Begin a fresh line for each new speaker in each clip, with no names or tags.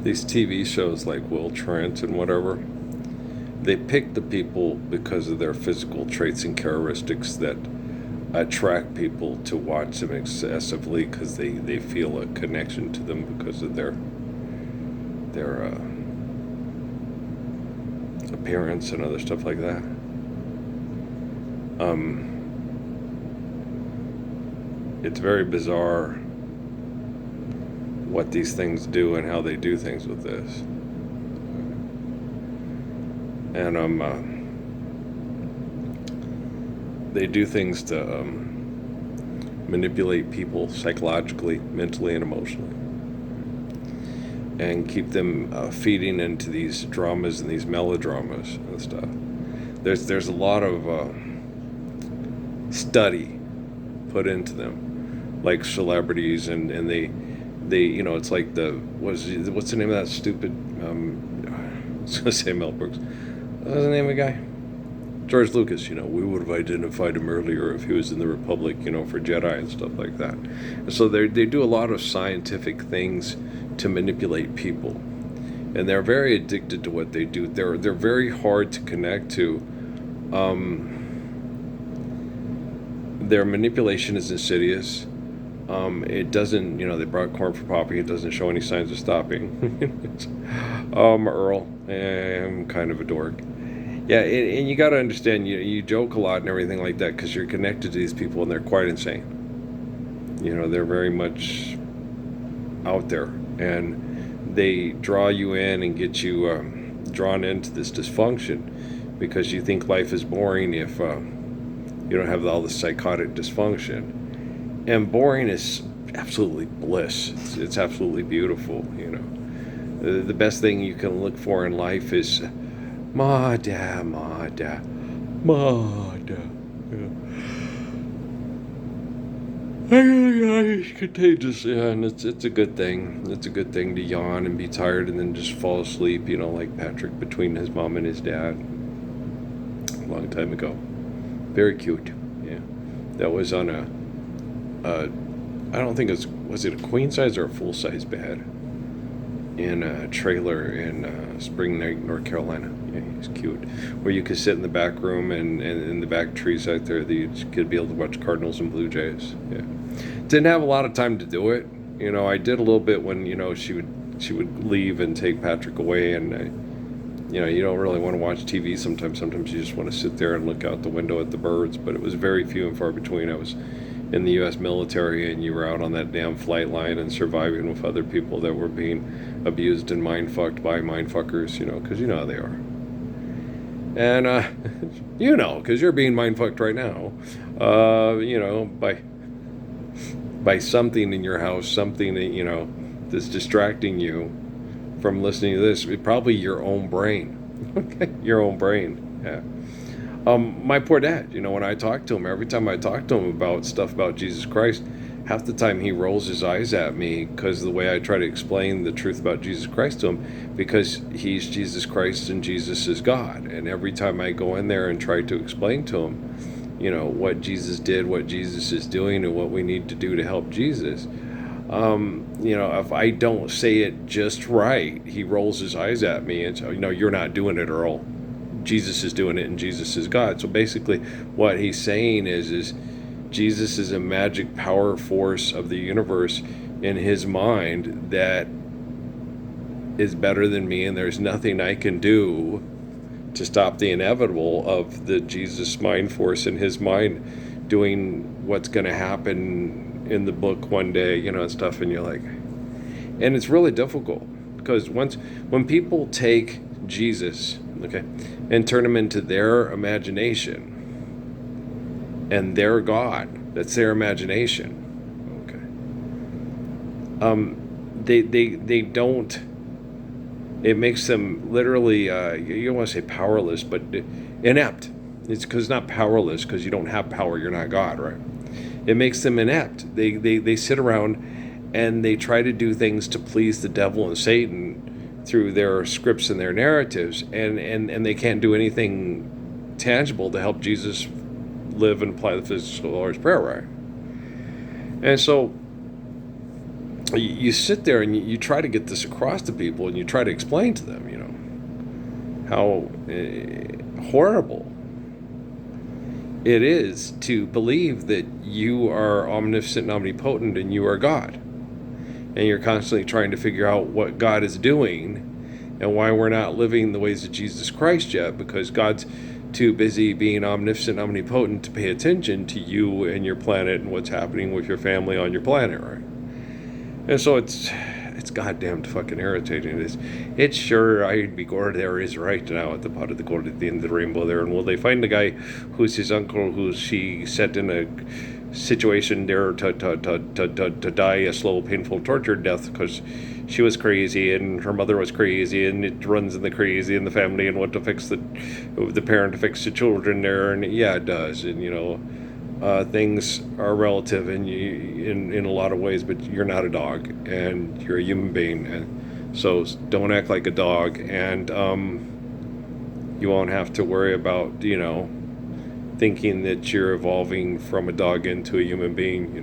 these TV shows like Will Trent and whatever, they pick the people because of their physical traits and characteristics that attract people to watch them excessively because they feel a connection to them because of their appearance and other stuff like that. It's very bizarre what these things do and how they do things with this. And they do things to manipulate people psychologically, mentally, and emotionally, and keep them feeding into these dramas and these melodramas and stuff. There's a lot of study put into them, like celebrities, and they it's like what's the name of that stupid I was gonna say Mel Brooks. What's the name of the guy? George Lucas. We would have identified him earlier if he was in the Republic, for Jedi and stuff like that. And so they do a lot of scientific things to manipulate people, and they're very addicted to what they do. They're very hard to connect to. Their manipulation is insidious. It doesn't, they brought corn for popping. It doesn't show any signs of stopping. Earl, I'm kind of a dork. Yeah, and you got to understand, you joke a lot and everything like that because you're connected to these people and they're quite insane. They're very much out there, and they draw you in and get you drawn into this dysfunction because you think life is boring if you don't have all the psychotic dysfunction. And boring is absolutely bliss. It's absolutely beautiful. The best thing you can look for in life is ma da. It's contagious, yeah, and it's a good thing. It's a good thing to yawn and be tired and then just fall asleep, like Patrick between his mom and his dad a long time ago. Very cute, yeah. That was on I don't think was it a queen size or a full size bed in a trailer in Spring Lake, North Carolina. Yeah, he's cute. Where you could sit in the back room and in the back trees out there, you could be able to watch Cardinals and Blue Jays. Yeah, didn't have a lot of time to do it. I did a little bit when she would leave and take Patrick away, and you don't really want to watch TV sometimes. Sometimes you just want to sit there and look out the window at the birds. But it was very few and far between. I was in the U.S. military, and you were out on that damn flight line and surviving with other people that were being abused and mind-fucked by mind-fuckers, because you know how they are. And, because you're being mind-fucked right now, by something in your house, something that, that's distracting you from listening to this. Probably your own brain. Okay, your own brain, yeah. My poor dad, when I talk to him, every time I talk to him about stuff about Jesus Christ, half the time he rolls his eyes at me because of the way I try to explain the truth about Jesus Christ to him, because he's Jesus Christ and Jesus is God. And every time I go in there and try to explain to him, what Jesus did, what Jesus is doing, and what we need to do to help Jesus, if I don't say it just right, he rolls his eyes at me and says, you're not doing it, Earl. Jesus is doing it, and Jesus is God. So basically what he's saying is Jesus is a magic power force of the universe in his mind that is better than me, and there's nothing I can do to stop the inevitable of the Jesus mind force in his mind doing what's going to happen in the book one day, and stuff. And you're like, and it's really difficult because when people take Jesus, okay, and turn him into their imagination and their God, that's their imagination, okay, they don't, it makes them literally, you don't want to say powerless, but inept. It's because not powerless because you don't have power, you're not God, right? It makes them inept. They sit around and they try to do things to please the devil and Satan through their scripts and their narratives, and they can't do anything tangible to help Jesus live and apply the physical Lord's Prayer, right? And so you sit there and you try to get this across to people, and you try to explain to them, how horrible it is to believe that you are omnipotent and omnipotent and you are God. And you're constantly trying to figure out what God is doing and why we're not living the ways of Jesus Christ yet, because God's too busy being omnipotent and omnipotent to pay attention to you and your planet and what's happening with your family on your planet, right? And so it's goddamn fucking irritating. It's sure I'd be gore there is right now at the pot of the gold at the end of the rainbow there, and will they find the guy who's his uncle who she set in a situation there to die a slow, painful, tortured death because she was crazy and her mother was crazy, and it runs in the crazy in the family, and what to fix the parent to fix the children there, and yeah, it does, and things are relative in a lot of ways, but you're not a dog and you're a human being, and so don't act like a dog, and you won't have to worry about thinking that you're evolving from a dog into a human being,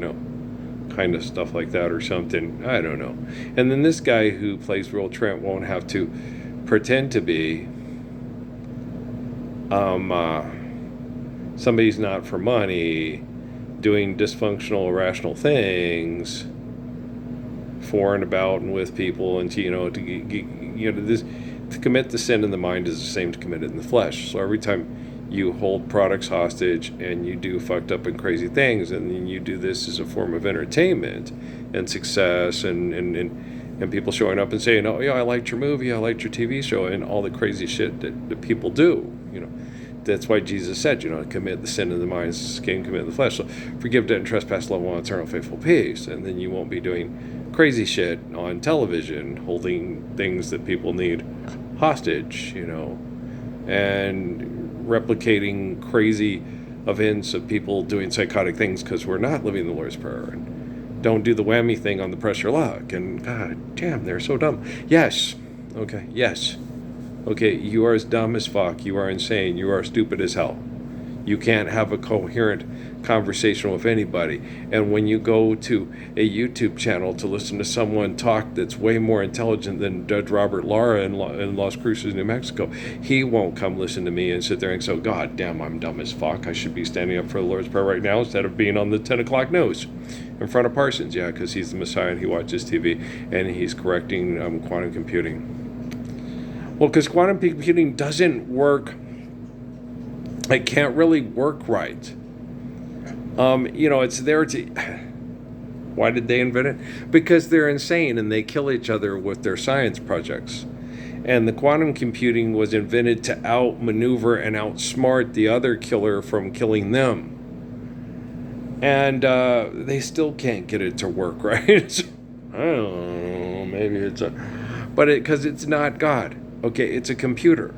kind of stuff like that or something. I don't know. And then this guy who plays Will Trent won't have to pretend to be somebody's not for money, doing dysfunctional, irrational things for and about and with people, and to commit the sin in the mind is the same to commit it in the flesh. So every time you hold products hostage and you do fucked up and crazy things, and then you do this as a form of entertainment and success, and people showing up and saying, oh yeah, I liked your movie, I liked your TV show, and all the crazy shit that people do, that's why Jesus said, commit the sin of the mind, commit the flesh. So forgive debt and trespass, love one, eternal faithful peace, and then you won't be doing crazy shit on television, holding things that people need hostage, and replicating crazy events of people doing psychotic things, because we're not living the Lord's Prayer, and don't do the whammy thing on the press your luck, and god damn, they're so dumb. Yes, you are as dumb as fuck, you are insane, you are stupid as hell. You can't have a coherent conversation with anybody. And when you go to a YouTube channel to listen to someone talk that's way more intelligent than Judge Robert Lara in Las Cruces, New Mexico, he won't come listen to me and sit there and say, God damn, I'm dumb as fuck, I should be standing up for the Lord's Prayer right now instead of being on the 10 o'clock news in front of Parsons. Yeah, because he's the Messiah and he watches TV and he's correcting quantum computing. Well, because quantum computing doesn't work. It can't really work right. It's there to... Why did they invent it? Because they're insane and they kill each other with their science projects. And the quantum computing was invented to outmaneuver and outsmart the other killer from killing them. And they still can't get it to work right. I don't know, maybe it's because it's not God. Okay, it's a computer.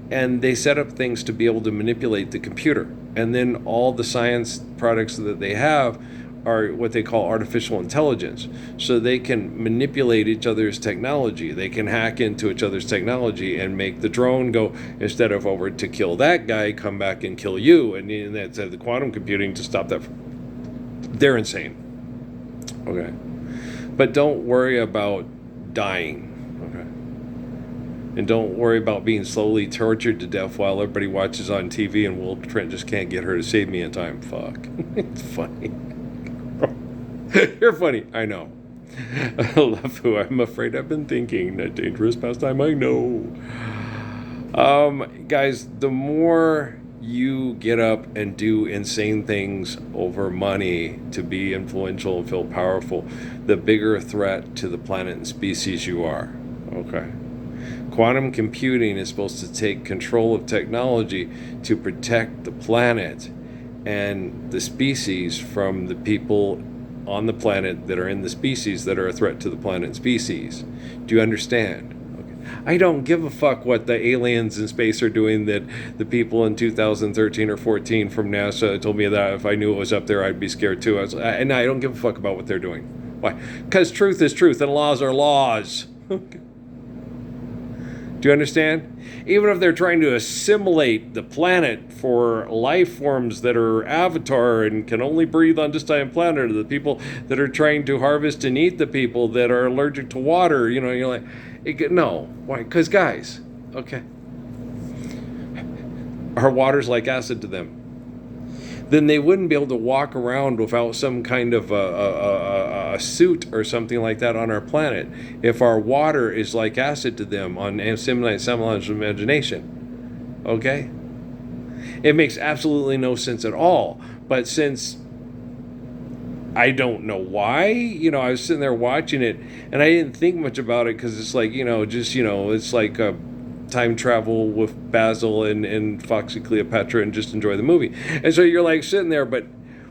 And they set up things to be able to manipulate the computer. And then all the science products that they have are what they call artificial intelligence. So they can manipulate each other's technology. They can hack into each other's technology and make the drone go, instead of over to kill that guy, come back and kill you. And that's the quantum computing to stop that. They're insane. Okay. But don't worry about dying. And don't worry about being slowly tortured to death while everybody watches on TV and Will Trent just can't get her to save me in time. Fuck. It's funny. You're funny. I know. I love who I'm afraid I've been thinking. A dangerous pastime, I know. Guys, the more you get up and do insane things over money to be influential and feel powerful, the bigger a threat to the planet and species you are. Okay. Quantum computing is supposed to take control of technology to protect the planet and the species from the people on the planet that are in the species that are a threat to the planet and species. Do you understand? Okay. I don't give a fuck what the aliens in space are doing that the people in 2013 or 14 from NASA told me that if I knew it was up there, I'd be scared too. And I don't give a fuck about what they're doing. Why? Because truth is truth and laws are laws. Okay. Do you understand? Even if they're trying to assimilate the planet for life forms that are avatar and can only breathe on this time planet, or the people that are trying to harvest and eat the people that are allergic to water, you're like, no. Why? Because, guys, okay, our water's like acid to them. Then they wouldn't be able to walk around without some kind of a suit or something like that on our planet if our water is like acid to them on Sam's imagination. Okay? It makes absolutely no sense at all. But since I don't know why, I was sitting there watching it and I didn't think much about it because it's like, it's like time travel with Basil and Foxy Cleopatra and just enjoy the movie. And so you're like sitting there, but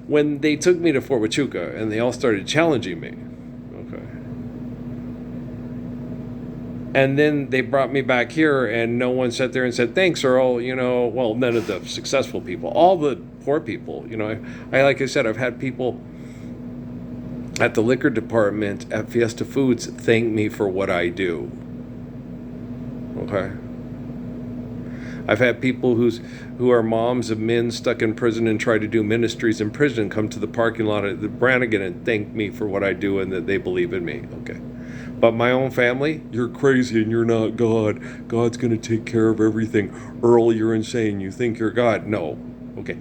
when they took me to Fort Huachuca and they all started challenging me, okay, and then they brought me back here and no one sat there and said, thanks, Earl, well, none of the successful people, all the poor people, I like I said, I've had people at the liquor department at Fiesta Foods thank me for what I do. Okay. I've had people who are moms of men stuck in prison and try to do ministries in prison come to the parking lot at the Brannigan and thank me for what I do and that they believe in me. Okay. But my own family, you're crazy and you're not God. God's going to take care of everything. Earl, you're insane. You think you're God. No. Okay.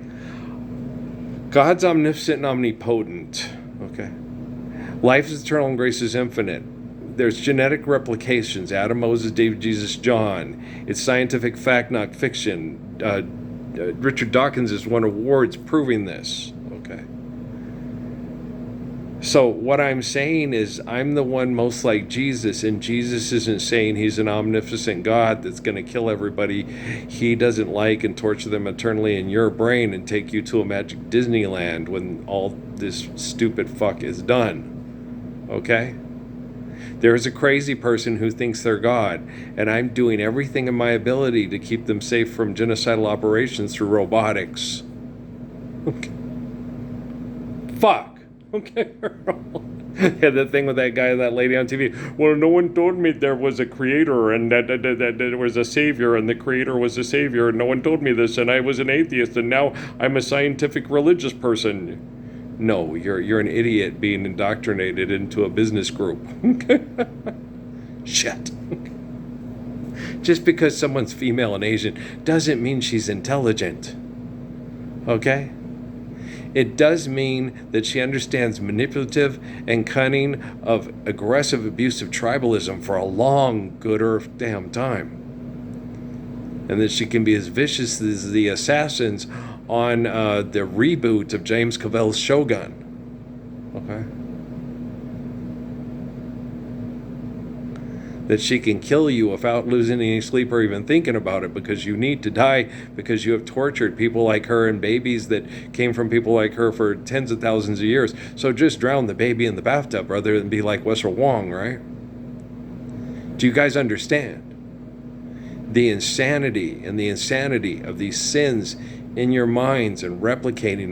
God's omniscient and omnipotent. Okay. Life is eternal and grace is infinite. There's genetic replications. Adam, Moses, David, Jesus, John. It's scientific fact, not fiction. Richard Dawkins has won awards proving this. Okay. So what I'm saying is I'm the one most like Jesus, and Jesus isn't saying he's an omnipotent God that's going to kill everybody he doesn't like and torture them eternally in your brain and take you to a magic Disneyland when all this stupid fuck is done. Okay? There is a crazy person who thinks they're God, and I'm doing everything in my ability to keep them safe from genocidal operations through robotics. Okay. Fuck. Okay. Yeah, the thing with that guy and that lady on TV. Well, no one told me there was a creator and that there was a savior and the creator was a savior, and no one told me this, and I was an atheist, and now I'm a scientific religious person. No, you're an idiot being indoctrinated into a business group. Shit. Just because someone's female and Asian doesn't mean she's intelligent. Okay? It does mean that she understands manipulative and cunning of aggressive, abusive tribalism for a long, good or damn time. And that she can be as vicious as the assassins on the reboot of James Cavill's Shogun. Okay? That she can kill you without losing any sleep or even thinking about it because you need to die because you have tortured people like her and babies that came from people like her for tens of thousands of years. So just drown the baby in the bathtub rather than be like Wessel Wong, right? Do you guys understand the insanity and the insanity of these sins in your minds and replicating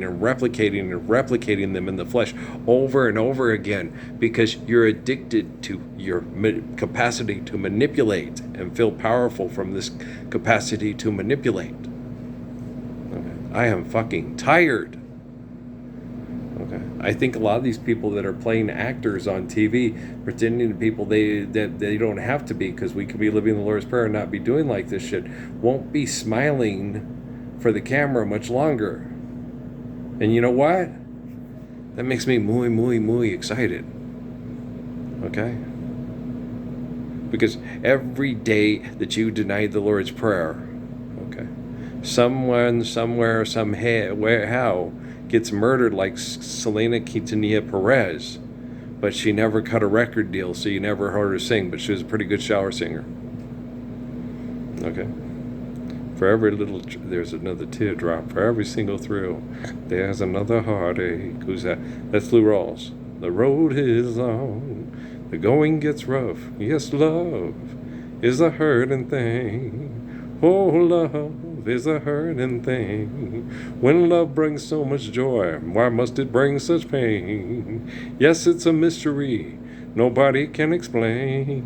them in the flesh over and over again because you're addicted to your capacity to manipulate and feel powerful from this capacity to manipulate. Okay. I am fucking tired. Okay. I think a lot of these people that are playing actors on TV, pretending to people that they don't have to be because we could be living the Lord's Prayer and not be doing like this shit, won't be smiling for the camera much longer. And you know what? That makes me muy excited. Okay? Because every day that you deny the Lord's Prayer, okay, someone, somewhere, how gets murdered like Selena Quintanilla Perez, but she never cut a record deal, so you never heard her sing, but she was a pretty good shower singer. Okay? For every little, there's another teardrop. For every single thrill, there's another heartache. Who's that? That's Lou Rawls. The road is long, the going gets rough. Yes, love is a hurting thing. Oh, love is a hurting thing. When love brings so much joy, why must it bring such pain? Yes, it's a mystery nobody can explain.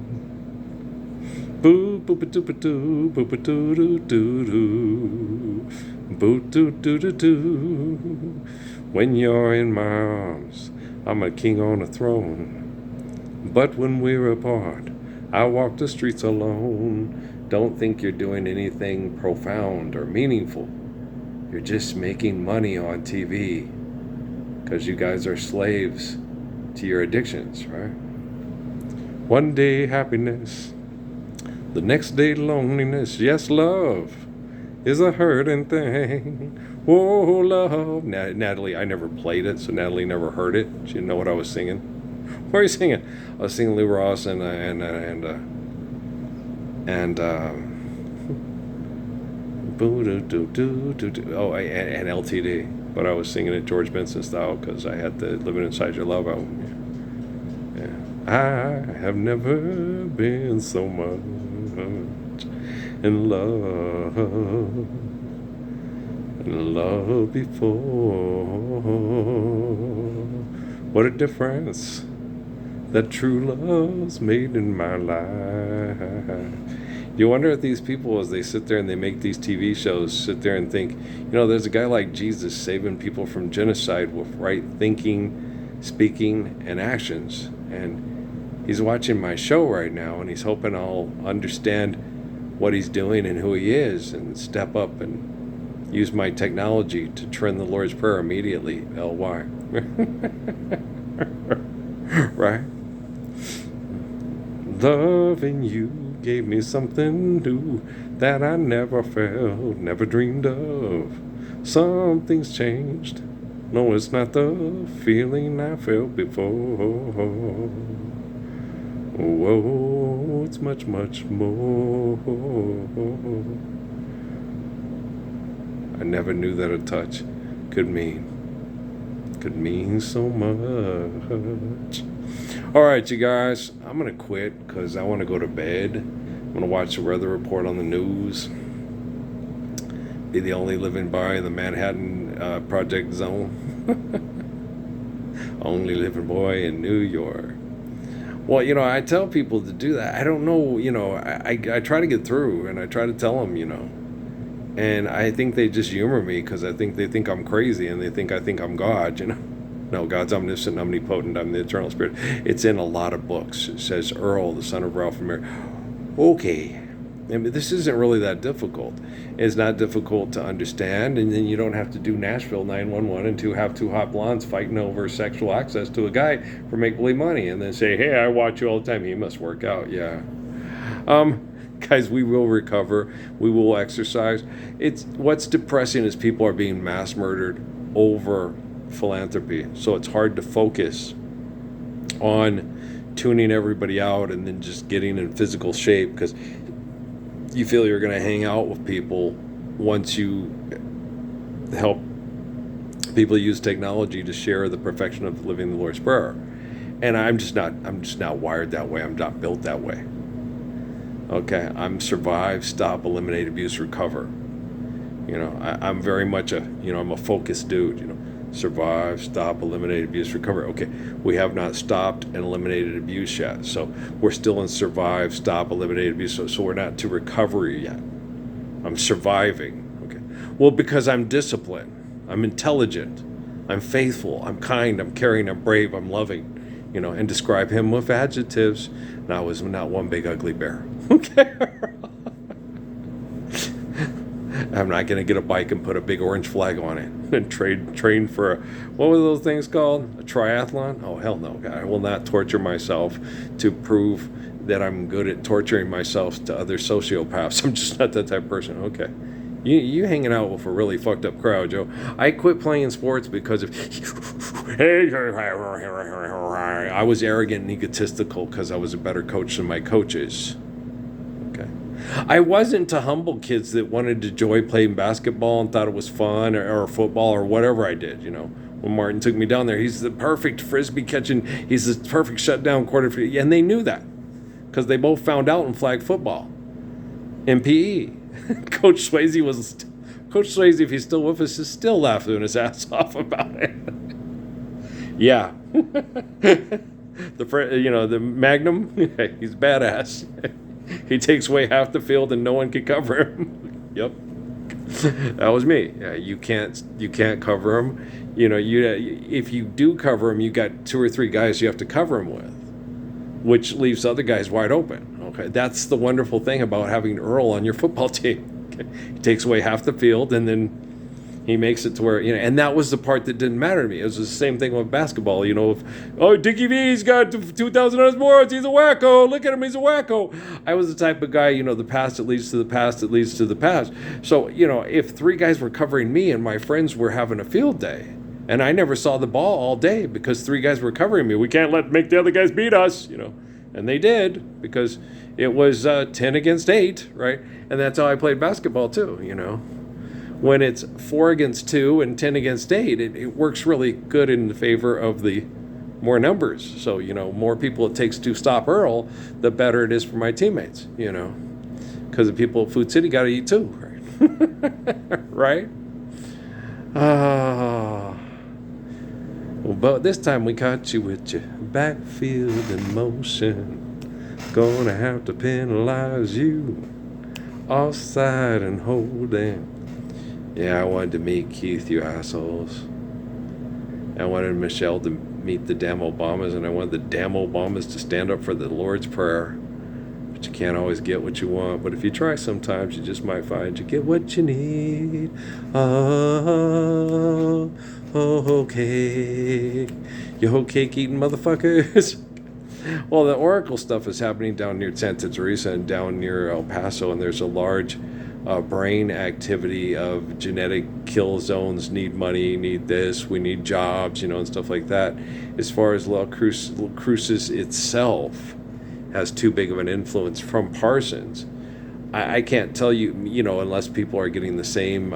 Boo boo ba doo ba doo boo ba doo doo doo doo boo doo doo doo doo. When you're in my arms, I'm a king on a throne. But when we're apart, I walk the streets alone. Don't think you're doing anything profound or meaningful. You're just making money on TV because you guys are slaves to your addictions, right? One day happiness, the next day loneliness. Yes, love is a hurting thing. Oh, love. Natalie, I never played it, so Natalie never heard it. She didn't know what I was singing. What are you singing? I was singing Lou Ross and LTD. But I was singing it George Benson style because I had the Living Inside Your Love album. Yeah. I have never been so much in love before. What a difference that true love's made in my life. You wonder if these people, as they sit there and they make these TV shows, sit there and think, there's a guy like Jesus saving people from genocide with right thinking, speaking, and actions. And he's watching my show right now, and he's hoping I'll understand what he's doing and who he is and step up and use my technology to trend the Lord's Prayer immediately, LY. Right? Loving you gave me something new that I never felt, never dreamed of. Something's changed. No, it's not the feeling I felt before. Whoa, it's much, much more. I never knew that a touch could mean so much. All right, you guys, I'm going to quit because I want to go to bed. I'm going to watch the weather report on the news. Be the only living by the Manhattan Project Zone. Only living boy in New York. Well, I tell people to do that. I don't know, I try to get through and I try to tell them, and I think they just humor me because they think I'm crazy and they think I think I'm God, No, God's omniscient, omnipotent, I'm the eternal spirit. It's in a lot of books. It says Earl, the son of Ralph and Mary. Okay. I mean, this isn't really that difficult. It's not difficult to understand, and then you don't have to do Nashville 911 and have two hot blondes fighting over sexual access to a guy for make-believe money and then say, hey, I watch you all the time. He must work out. Yeah. Guys, we will recover. We will exercise. What's depressing is people are being mass murdered over philanthropy. So it's hard to focus on tuning everybody out and then just getting in physical shape because you feel you're going to hang out with people once you help people use technology to share the perfection of living the Lord's Prayer. And I'm just not wired that way. I'm not built that way. Okay, I'm survive, stop, eliminate, abuse, recover. I'm very much I'm a focused dude, survive, stop, eliminate, abuse, recover. Okay, we have not stopped and eliminated abuse yet. So we're still in survive, stop, eliminate, abuse. So we're not to recovery yet. I'm surviving. Okay, well, because I'm disciplined, I'm intelligent, I'm faithful, I'm kind, I'm caring, I'm brave, I'm loving, and describe him with adjectives. And I was not one big ugly bear. Okay. I'm not going to get a bike and put a big orange flag on it and train for what were those things called? A triathlon? Oh, hell no, God. I will not torture myself to prove that I'm good at torturing myself to other sociopaths. I'm just not that type of person. Okay. You hanging out with a really fucked up crowd, Joe. I quit playing sports because of I was arrogant and egotistical because I was a better coach than my coaches. Okay. I wasn't to humble kids that wanted to enjoy playing basketball and thought it was fun or football or whatever I did, When Martin took me down there, he's the perfect frisbee catching, he's the perfect shutdown quarter, and they knew that because they both found out in flag football in PE. Coach Swayze, if he's still with us, is still laughing his ass off about it. Yeah. The Magnum, he's badass. He takes away half the field and no one can cover him. Yep. That was me. Yeah, you can't cover him. If you do cover him, you got 2 or 3 guys you have to cover him with, which leaves other guys wide open. Okay, that's the wonderful thing about having Earl on your football team. Okay? He takes away half the field, and then he makes it to where, and that was the part that didn't matter to me. It was the same thing with basketball. Dickie V's got 2,000 on his boards. He's a wacko. Look at him. He's a wacko. I was the type of guy, the past that leads to the past that leads to the past. So, if 3 guys were covering me and my friends were having a field day, and I never saw the ball all day because 3 guys were covering me, we can't make the other guys beat us, And they did, because it was 10 against 8, right? And that's how I played basketball too, When it's 4 against 2 and 10 against 8, it works really good in the favor of the more numbers. So, more people it takes to stop Earl, the better it is for my teammates, Because the people at Food City got to eat too, right? Right? Well, but this time we caught you with your backfield in motion. Gonna have to penalize you. Offside and holding. Yeah, I wanted to meet Keith, you assholes. I wanted Michelle to meet the damn Obamas, and I wanted the damn Obamas to stand up for the Lord's Prayer. But you can't always get what you want. But if you try sometimes, you just might find you get what you need. Oh, cake. You whole cake eating motherfuckers. Well, the Oracle stuff is happening down near Santa Teresa and down near El Paso, and there's a large brain activity of genetic kill zones, need money, need this, we need jobs, and stuff like that. As far as Las Cruces itself has too big of an influence from Parsons, I can't tell you, unless people are getting the same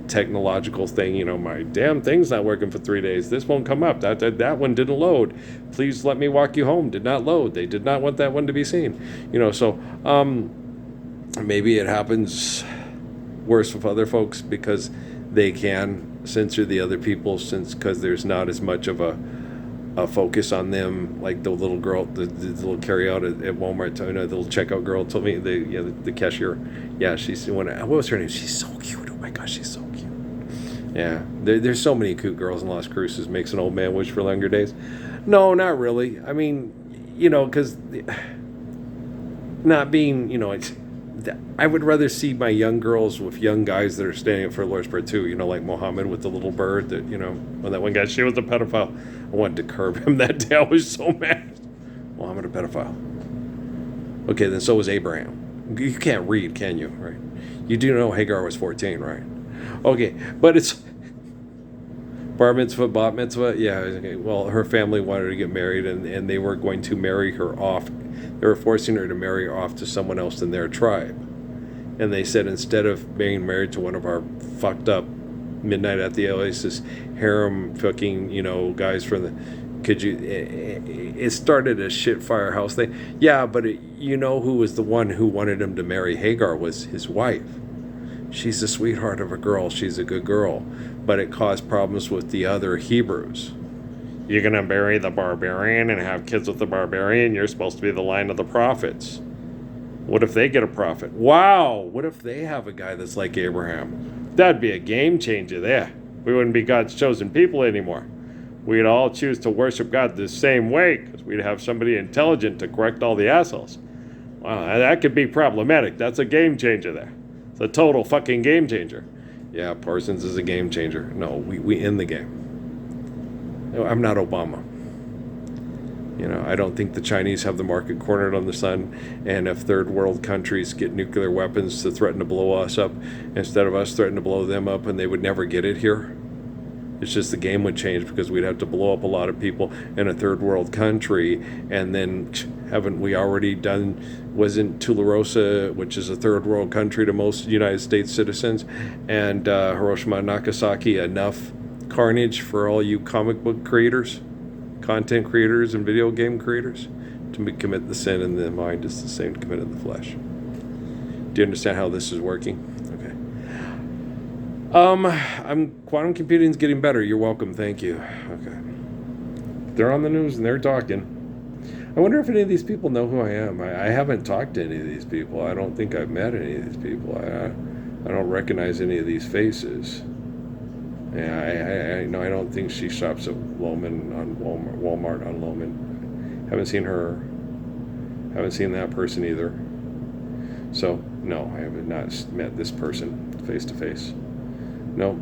technological thing, my damn thing's not working for 3 days. This won't come up. That one didn't load. Please let me walk you home. Did not load. They did not want that one to be seen. So maybe it happens worse with other folks because they can censor the other people because there's not as much of a focus on them. Like the little girl, the little carryout at Walmart, the little checkout girl told me, the cashier, what was her name? She's so cute. Oh my gosh, she's so cute. Yeah, there's so many cute girls in Las Cruces. Makes an old man wish for longer days. No, not really. I mean, because not being, I would rather see my young girls with young guys that are standing up for Lord's Prayer too. Like Mohammed with the little bird that, when that one guy, she was a pedophile. I wanted to curb him that day. I was so mad. Mohammed a pedophile. Okay, then so was Abraham. You can't read, can you? Right? You do know Hagar was 14, right? Okay, but it's bar mitzvah, bat mitzvah. Yeah, okay. Well, her family wanted to get married, and they were going to marry her off. They were forcing her to marry off to someone else in their tribe. And they said, instead of being married to one of our fucked up Midnight at the Oasis harem fucking, guys from the... It started a shit firehouse thing. Yeah, but who was the one who wanted him to marry Hagar was his wife. She's a sweetheart of a girl. She's a good girl. But it caused problems with the other Hebrews. You're going to marry the barbarian and have kids with the barbarian? You're supposed to be the line of the prophets. What if they get a prophet? Wow! What if they have a guy that's like Abraham? That'd be a game changer there. We wouldn't be God's chosen people anymore. We'd all choose to worship God the same way because we'd have somebody intelligent to correct all the assholes. Wow, that could be problematic. That's a game changer there. It's a total fucking game changer. Yeah, Parsons is a game changer. No, we end the game. I'm not Obama. I don't think the Chinese have the market cornered on the sun, and if third world countries get nuclear weapons to threaten to blow us up, instead of us threatening to blow them up, and they would never get it here, it's just the game would change because we'd have to blow up a lot of people in a third world country, and then haven't we already done, wasn't Tularosa, which is a third world country to most United States citizens, and Hiroshima and Nagasaki, enough carnage for all you comic book creators, content creators, and video game creators to commit the sin in the mind is the same to commit in the flesh. Do you understand how this is working? Okay. Quantum computing is getting better. You're welcome. Thank you. Okay. They're on the news and they're talking. I wonder if any of these people know who I am. I haven't talked to any of these people. I don't think I've met any of these people. I don't recognize any of these faces. Yeah, I know. I don't think she shops at Loman on Walmart on Loman. Haven't seen her. Haven't seen that person either. So no, I have not met this person face to face. No.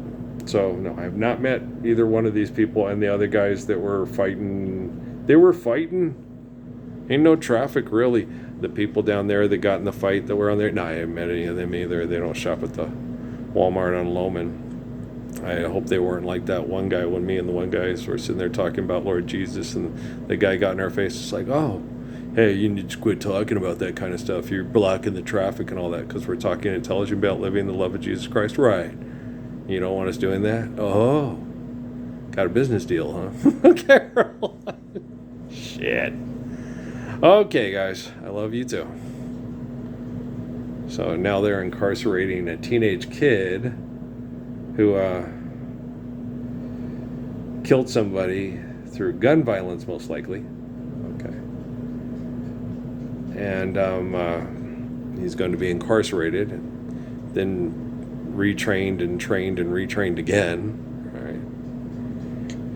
So no, I have not met either one of these people, and the other guys that were fighting. They were fighting. Ain't no traffic really. The people down there that got in the fight that were on there. No, I haven't met any of them either. They don't shop at the Walmart on Loman. I hope they weren't like that one guy when me and the one guy were sitting there talking about Lord Jesus, and the guy got in our face. It's like, oh, hey, you need to quit talking about that kind of stuff. You're blocking the traffic and all that because we're talking intelligent about living the love of Jesus Christ. Right. You don't want us doing that? Oh, got a business deal, huh? Okay. Shit. Okay, guys, I love you too. So now they're incarcerating a teenage kid who killed somebody through gun violence, most likely. Okay. And he's going to be incarcerated, then retrained and trained and retrained again. Right.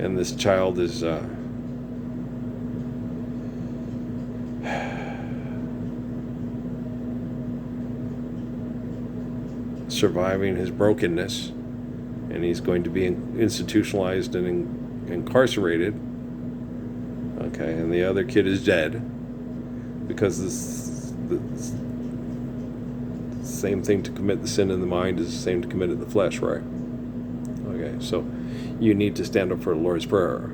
And this child is surviving his brokenness, and he's going to be institutionalized and incarcerated. Okay, and the other kid is dead because the same thing to commit the sin in the mind is the same to commit it in the flesh, right? Okay, so you need to stand up for the Lord's Prayer,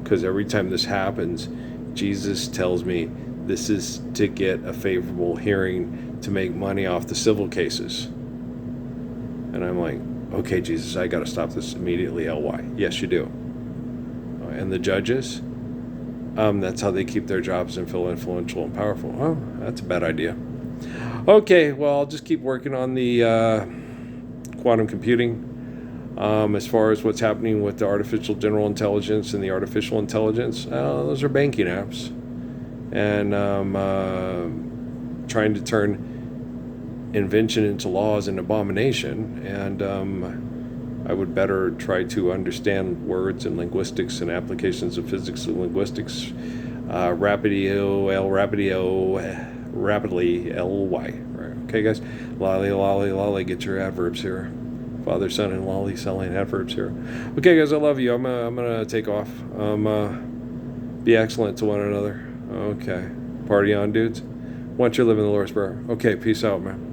because every time this happens, Jesus tells me this is to get a favorable hearing to make money off the civil cases. And I'm like, okay, Jesus, I got to stop this immediately, LY. Yes, you do. And the judges, that's how they keep their jobs and feel influential and powerful. Oh, that's a bad idea. Okay, well, I'll just keep working on the quantum computing. As far as what's happening with the artificial general intelligence and the artificial intelligence, those are banking apps. And trying to turn invention into laws and abomination, and I would better try to understand words and linguistics and applications of physics and linguistics rapidly, ly. Right. Okay, guys, lolly, lolly, lolly, get your adverbs here. Father, Son, and lolly selling adverbs here. Okay, guys, I love you. I'm gonna take off. Be excellent to one another. Okay, party on, dudes. Want you to live in the Lord's Prayer. Okay, peace out, man.